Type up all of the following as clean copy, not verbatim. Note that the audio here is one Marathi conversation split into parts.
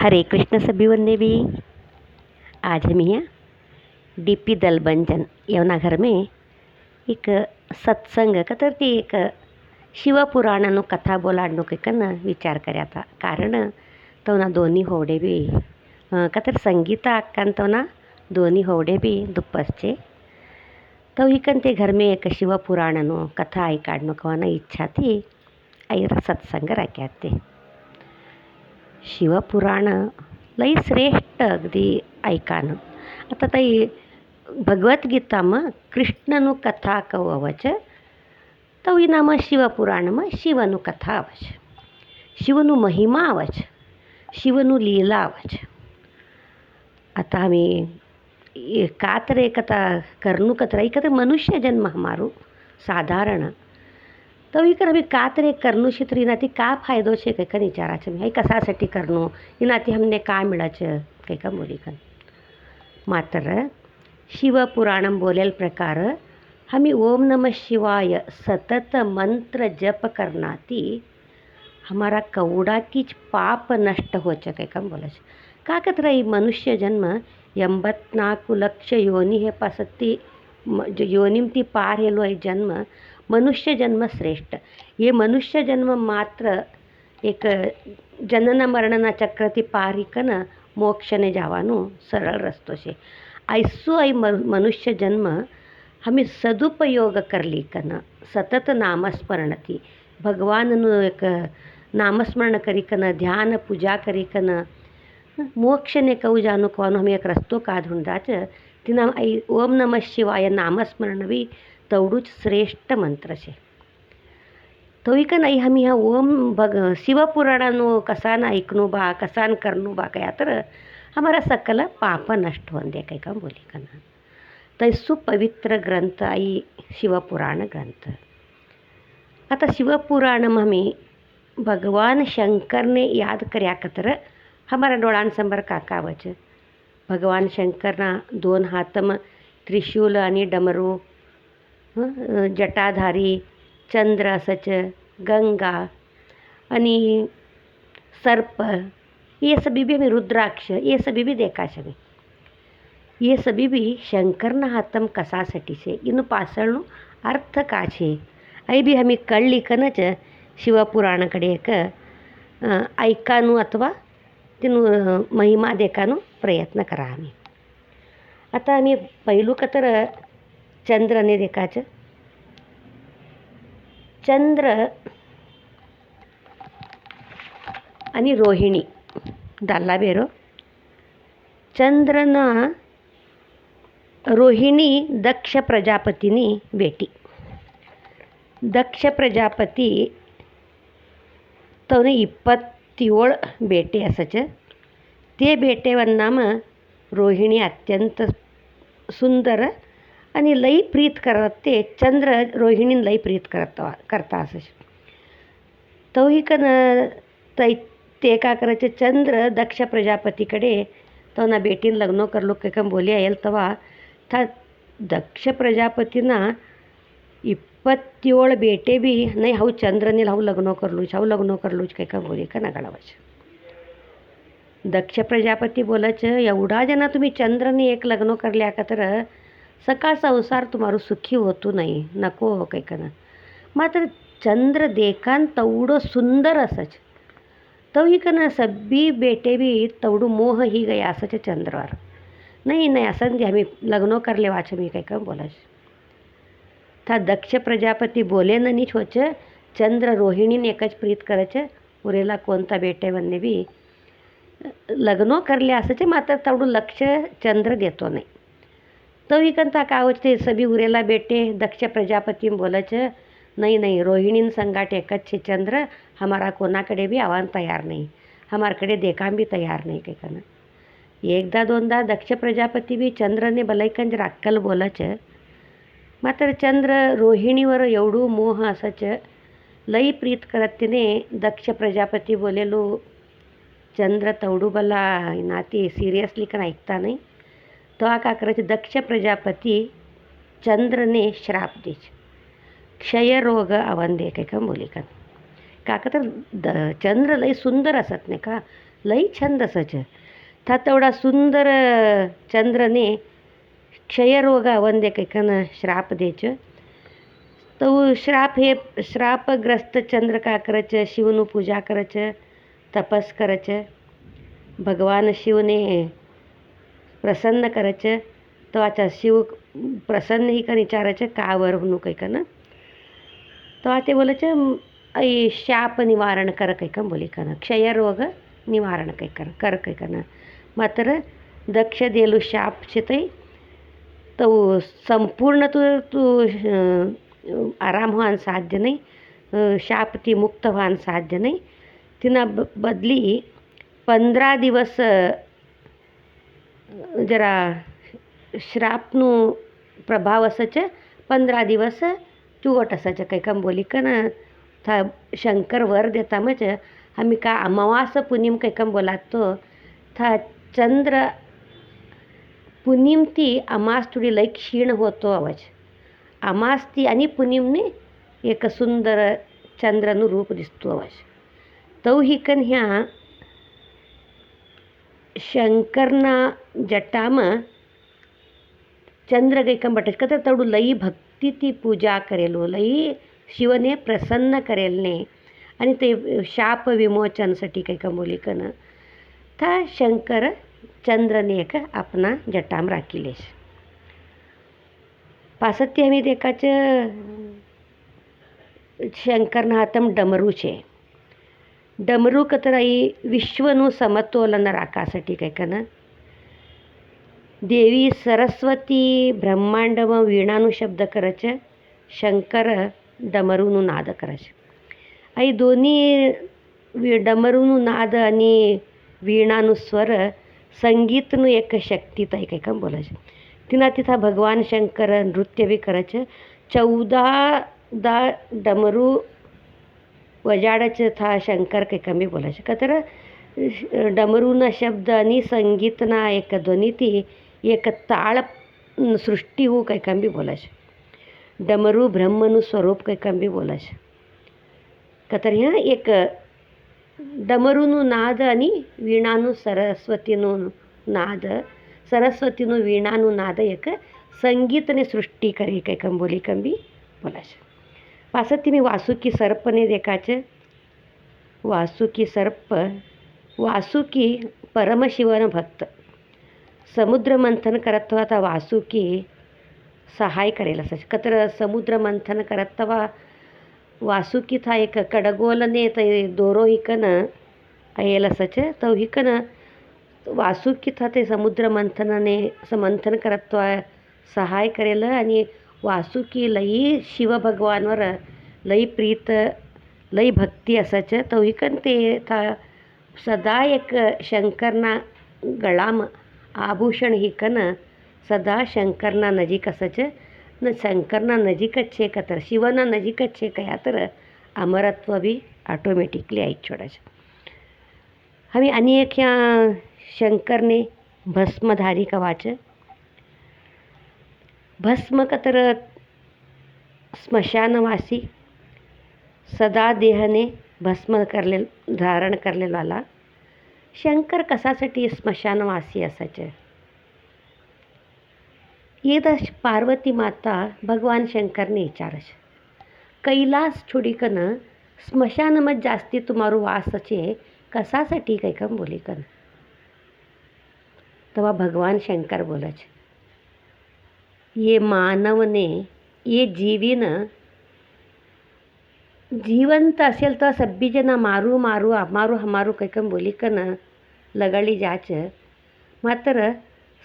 हरे कृष्ण सभी वंदे भी। आज हम यहाँ डीपी दलबंजन यवना घर में एक सत्संग का तर ती एक शिवपुराणनो कथा बोलाडनो के कन विचार कर्या था। कारण तवना दोन्ही होवडे भी का संगीता अक्कान तवना दोन्ही होवडे भी दुप्पसचे तो इकन ते घर में एक शिवपुराणनो कथा ऐकाडनो कवाना इच्छा थी। ऐर सत्संग राख्याते शिवपुराण लई श्रेष्ठ अगदी ऐकानं. आता ताई भगवद्गीताમાં કૃષ્ણનું કથા કહું આવે છે તો એનામાં શિવપુરાણમાં શિવનું કથા આવે છે, શિવનું મહિમા આવે છે, શિવનું લીલા આવે છે. आता आम्ही का तर एक आता करणू कतरा एक तर मनुष्य जन्म हमारो साधारण तो इकडे आम्ही का तर एक करणूशी तर इनाती का फायदो छे काही का विचाराचं मी कशासाठी करणू इनाती हमने का मिळाचं काही का मुलीकन. मात्र शिवपुराणम बोलेल प्रकार हमी ओम नमः शिवाय सतत मंत्र जप करनाती हमारा कौड़ा कीच पाप नष्ट होच काही का बोलाच का कतरा मनुष्य जन्म 84 लक्ष योनी हे पासती योनिमती पार हेलो है जन्म मनुष्य जन्म श्रेष्ठ. ये मनुष्य जन्म मात्र एक जनन मरणना चक्रती पार हिकन मोक्षने जावाનું सरळ रस्तो છે. ऐसो आई मनुष्य जन्म हमें सदुपयोग करली कन सतत नामस्मरणती भगवानનું एक नामस्मरण करी कन ध्यान पूजा करी कन मोक्षने कहू जाणू कવાનું हमें एक रस्तो काढूंडाच तिना ओम नमः शिवाय नामस्मरण बी तेवढूच श्रेष्ठ मंत्र છે. तो ही का नाही आम्ही ह्या ओम शिवपुराणानो कसान ऐकणू बा कसान करणू बा काय तर हमारा सकल पाप नष्ट होऊन दे काही का बोली का ना. तर सुपवित्र ग्रंथ आई शिवपुराण ग्रंथ. आता शिवपुराण आम्ही भगवान शंकर ने याद કર્યા કતર हमारा डोळांसमोर काका आवच. भगवान शंकरना 2 हातમાં त्रिशूल आणि डमरू जटाधारी चंद्र असच गंगा आणि सर्प ये सभी भी हमें रुद्राक्ष ये सभी भी देखा छे. ये सभी भी शंकरना हातम कसासाठी छे इनु पासळનું अर्थ का छे आई भी हमें कळली कनच शिवपुराणकडे एक ऐकाનું अथवा તેનું મહિમા દેખાનો પ્રયત્ન કરા આम्ही. आता आम्ही पहिलू का तर चंद्रने देखाच. चंद्र आणि रोहिणी दाल्ला बेरो चंद्रना रोहिणी दक्ष प्रजापतीनी बेटी. दक्ष प्रजापती तो 27 बेटे असच. ते बेटेवन्नाम रोहिणी अत्यंत सुंदर आणि लई प्रीत करते. चंद्र रोहिणी लई प्रीत करता असच. तो ही कन ते का करायचे चंद्र दक्ष प्रजापतीकडे तो ना बेटीन लग्न करलो के कम बोली आयल तवा था दक्ष प्रजापतीना 27 बेटे बी नाही हाऊ चंद्रने हाऊ लग्न करलूच काही का बोली का नगाडावाच. दक्ष प्रजापती बोलच एवढा जना तुम्ही चंद्रने एक लग्न करल्या का तर सकाळ संसार तुम्हारू सुखी होतो नाही नको हो काही का ना. मात्र चंद्र देखान तेवढं सुंदर असच तो ही कन सभी बेटे बी तेवढं मोह ही गया असच चंद्रवर नाही असं दे आम्ही लग्न करले वाच मी काही का बोलाच. था दक्ष प्रजापती बोले नीच होच चंद्र रोहिणीने एकच प्रीत करायचं उरेला कोणता बेटेवरने बी लग्न करले असचे मात्र तेवढं लक्ष चंद्र देतो नाही. तो इकनता का होते सभी उरेला बेटे दक्ष प्रजापती बोलच नहीं रोहिणीन संगाट एकच छे चंद्र हमारा कोणाकडे बी आवान तयार नाही हमारकडे देखा भी तयार नाही काही कन. एकदा दोनदा दक्ष प्रजापती बी चंद्रने बलैकंज राक्कल बोलच मात्र चंद्र रोहिणीवर एवढू मोह असच लई प्रीत करत तिने दक्ष प्रजापती बोलेलो चंद्र तेवढू बला नाती सिरियसली का ऐकता नाही. तो का करायचे दक्ष प्रजापती चंद्रने श्राप देच क्षय रोग आवन दे काही का बोली का का तर चंद्र लई सुंदर असत नाही का लई छंद सच था तेवढा सुंदर चंद्रने क्षयरोगा वंदे कैकन श्राप देच तो श्राप हे श्रापग्रस्त चंद्र का करच शिवनु पूजा करच तपस करच भगवान शिवने प्रसन्न करच तो आता शिव प्रसन्न ही का विचारायचं कावर म्हणू कैकन तो आते बोलायच ऐ शाप निवारण कर कैकन बोली कन क्षयरोग निवारण कैकन कर कैकन मात्र दक्ष देलू शाप शितई तो संपूर्ण तू आराम व्हान साध्य नाही शाप ती मुक्त व्हान साध्य नाही तिनं बदली 15 दिवस जरा श्रापનું प्रभाव असच 15 दिवस चुवट असायचं काही काम बोली का ना था शंकर वर देता मच आम्ही का अमावास पुनिम काही काम बोलातो था चंद्र पुनिम ती अमास थोडी लई क्षीण होतो आवाज अमास ती आणि पुनिमने एक सुंदर चंद्रનું रूप दिसतो आवाज तो हिकन ह्या शंकरना जटाમાં चंद्र गैकम बटच का तर तेवढं लई भक्ती ती पूजा करेलो लई शिवने प्रसन्न करेलने आणि ते शाप विमोचनसाठी काही कमोली कन था शंकर चंद्रने एक आपणा जटाम राखिलेश पासत्य आम्ही देखाच शंकરના હાથમાં ડમરું છે ડમરું કતરાઈ વિશ્વનું સમતોલન રાખવાसाठी કંઈક ને देवी सरस्वती ब्रह्मांडમાં વીણાનું શબ્દ કરે છે શંકર ડમરુનું નાદ કરે છે આ दोन्ही डमरूનું નાદ અને વીણાનું સ્વર સંગીતનું એક શક્તિ થાય કંઈક બોલે છે तिना तिथा भगवान शंकर नृत्य बी करे છે 14 डमरू वजाडच था शंकर કંઈક બી બોલે છે કતર डमरूना शब्द आणि संगीतना एक ध्वनिती एक ताळ सृष्टी हो કંઈક બી બોલે છે डमरू ब्रह्मનું સ્વરૂપ કંઈક બી બોલે છે કતર ह्या एक डमरूનું નાદ आणि વીણાનું સરસ્વતીનું નાદ सरस्वतीનું વીણાનું નાદ એક संगीतने सृष्टी કરી કંઈક બોલી કંબી બોલે છે पासत मी वासुकी सर्पने देखाचे वासुकी सर्प वासुकी परमशिवन भक्त समुद्र मंथन करत आता वासुकी सहाय करेल असायचं कतर समुद्र मंथन करत तवा वासुकी था एक कडगोलने ते दोरो हिकन येल असायचं तो हिकन वासुकी था ते समुद्र मंथनाने मंथन करत सहाय करेल आणि वासुकी लई शिवभगवानवर लई प्रीत लई भक्ती असायचं तो हिकन ते था सदा एक शंकरना गळाम आभूषण हिकन सदा शंकरना नजीक असायचं न शंकरना नजीकच छे का तर शिवना नजीकच छे कया तर अमरत्व बी ऑटोमॅटिकली आई छोडायचं आम्ही अनेक ह्या शंकरने भस्मधारी कवाच भस्म का तर स्मशानवासी सदा देहने भस्म करले धारण करलेला शंकर कशासाठी स्मशानवासी असायचे येदा पार्वती माता भगवान शंकरने विचारच कैलास छोडीकन स्मशानमा जास्ती तुम्हारो वासचे कशासाठी काही कम बोली कन तेव्हा भगवान शंकर बोलच ये मानवने ये जीवीन जीवंत असेल तर सब्बी जना मारू मारू अमारू हमारू काही कम बोली कन लगळी जाच मात्र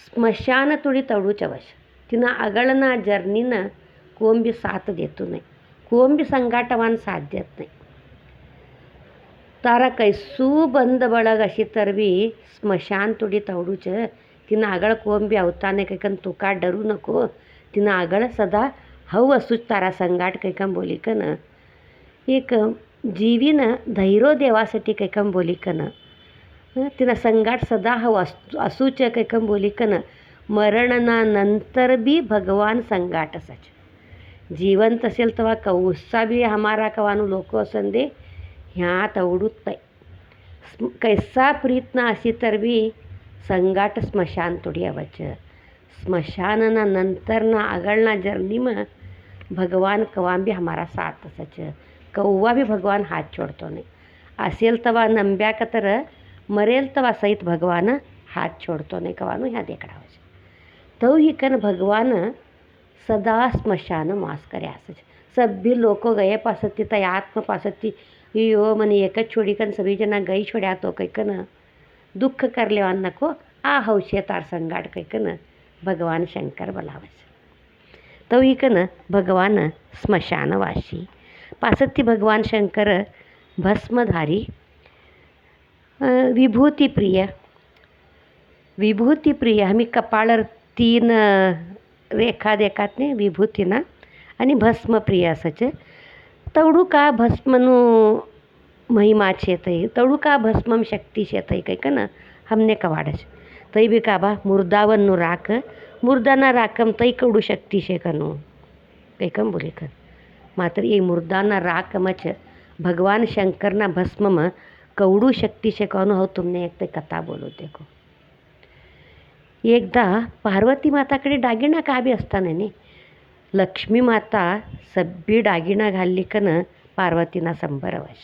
स्मशान थोडी तवडूच अवश तिनं अगळना जर्नीनं कोण बी साथ देतो नाही कोण बी संगाटवान साथ देत नाही तारा कैसू बंद बळग अशी तर बी स्मशान थोडी तवडूच तिनं आगळ कोण बी अवताने कैकन तुका डरू नको तिनं आगळ सदा हव असूच तारा संगाट कैकम बोली कन एक जीवीनं धैर्य देवासाठी कैकम बोली कन तिनं संगाट सदा हव असूच कैकम बोली कन मरणना नंतर बी भगवान संगाट असाच जिवंत असेल तेव्हा कौसा बी हमारा कवानु लोक असन दे ह्या तवडूत नाही कैसा प्रीत ना असी तरवी संगाट स्मशान तोड़ी अवच। स्मशानना नंतरना આગળના જર્નીમાં ભગવાન કવા બી हमारा साथ सच कव्वा बी भगवान हात छोडतो नाही. असेल तवा नंब्याकतर मरेल तवा सहित भगवान हात छोडतो नाही कवाનું ह्या દેખાડાવે છે. તો હિકન ભગવાન સદા સ્મશાન માસ કર્યા છે. સભ્ય લોકો ગયે પાસેથી त्या आत्म पासती यो મને એક જ છોડી કન સभी जना गई छोड्या तो कैकन दुःख करलेवान नको आ हौशे तार संगाट कैकन भगवान शंकर बोलावे છે. तो इकन भगवान स्मशानवासी पासती भगवान शंकर भस्मधारी विभूती प्रिय आम्ही कपाळर 3 रेखा देखात ने विभूतीना आणि भस्मप्रिय असच. तवडू का भस्मनु महिमा છે તઈ તવડું કા ભસ્મમ શક્તિ છે તઈ કંઈક ને અમને કવાડે છે. તઈ બી કાબા મુર્દાવનનું રાખ મુર્દાના રાખમ તઈ કવડું શક્તિ છે કનું કંઈકમ બોલે કર માત્ર એ મુર્દાના રાખમ જ भगवान शंकरना भस्मમાં कवडू शक्ती છે कहून हो तुमने एक ते कथा बोलो देखो. एकदा पार्वती माताकडे दागिना का बी असताना नाही लक्ष्मी माता सब्बी दागिना घालली कन पार्वतीना संभरवश.